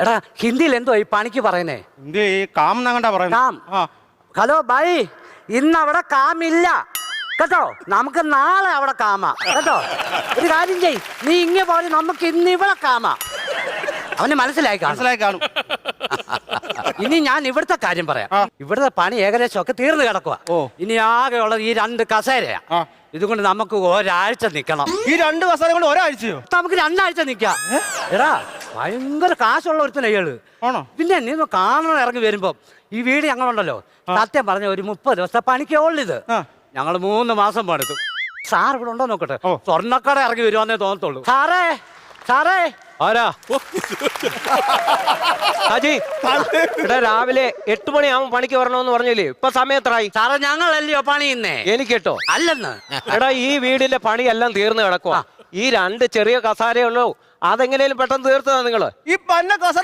എടാ ഹിന്ദിയിൽ എന്തോ ഈ പണിക്ക് പറയുന്നേ? എന്ത് ഈ കാം എന്നങ്ങണ്ടാ പറയുന്നത്? കാം. ഹലോ ബൈ, ഇന്ന് അവിടെ കാമില്ല കേട്ടോ. നമുക്ക് നാളെ അവിടെ കാമാ കേട്ടോ. ഒരു കാര്യം ചെയ്, നീ ഇങ്ങനെ പോലെ നമുക്ക് ഇന്ന് ഇവിടെ കാമാ. അവന് മനസ്സിലായി കാണും. ഇനി ഞാൻ ഇവിടുത്തെ കാര്യം പറയാം. ഇവിടുത്തെ പണി ഏകദേശം ഒക്കെ തീർന്നു കിടക്കുക. ഇനി ആകെയുള്ളത് ഈ 2 കസേരയാ. ഇതുകൊണ്ട് നമുക്ക് ഒരാഴ്ച നിക്കണം. ഈ 2 കസേര കൊണ്ട് ഒരാഴ്ചയോ? നമുക്ക് 2 ആഴ്ച നിക്കാം. എടാ ഭയങ്കര കാശുള്ള ഒരുത്തന ഇയാള്. പിന്നെ നീ കാണണം ഇറങ്ങി വരുമ്പോ ഈ വീട് ഞങ്ങളുണ്ടല്ലോ, സത്യം പറഞ്ഞ ഒരു 30 ദിവസത്തെ പണിക്കേ ഉള്ളിത്. ഞങ്ങൾ 3 മാസം പണിതു. സാർ ഇവിടെ ഉണ്ടോ നോക്കട്ടെ. സ്വർണ്ണക്കട ഇറങ്ങി വരുവാന്നേ തോന്നത്തുള്ളൂ. സാറേ സാറേ. ആരാ? ഹാജി, ഇവിടെ രാവിലെ 8 മണിയാവും പണിക്ക് വരണമെന്ന് പറഞ്ഞില്ലേ? ഇപ്പൊ സമയത്രായി? സാറേ ഞങ്ങളല്ലയോ പണിയുന്നേ. എനിക്കെട്ടോ? അല്ലെന്ന്. എടാ ഈ വീടിന്റെ പണിയെല്ലാം തീർന്നു കിടക്കുക. ഈ 2 ചെറിയ കസാരയുള്ളൂ, അതെങ്ങനെയും പെട്ടെന്ന് തീർത്തതാ നിങ്ങള്. ഈ പന്ന കസേര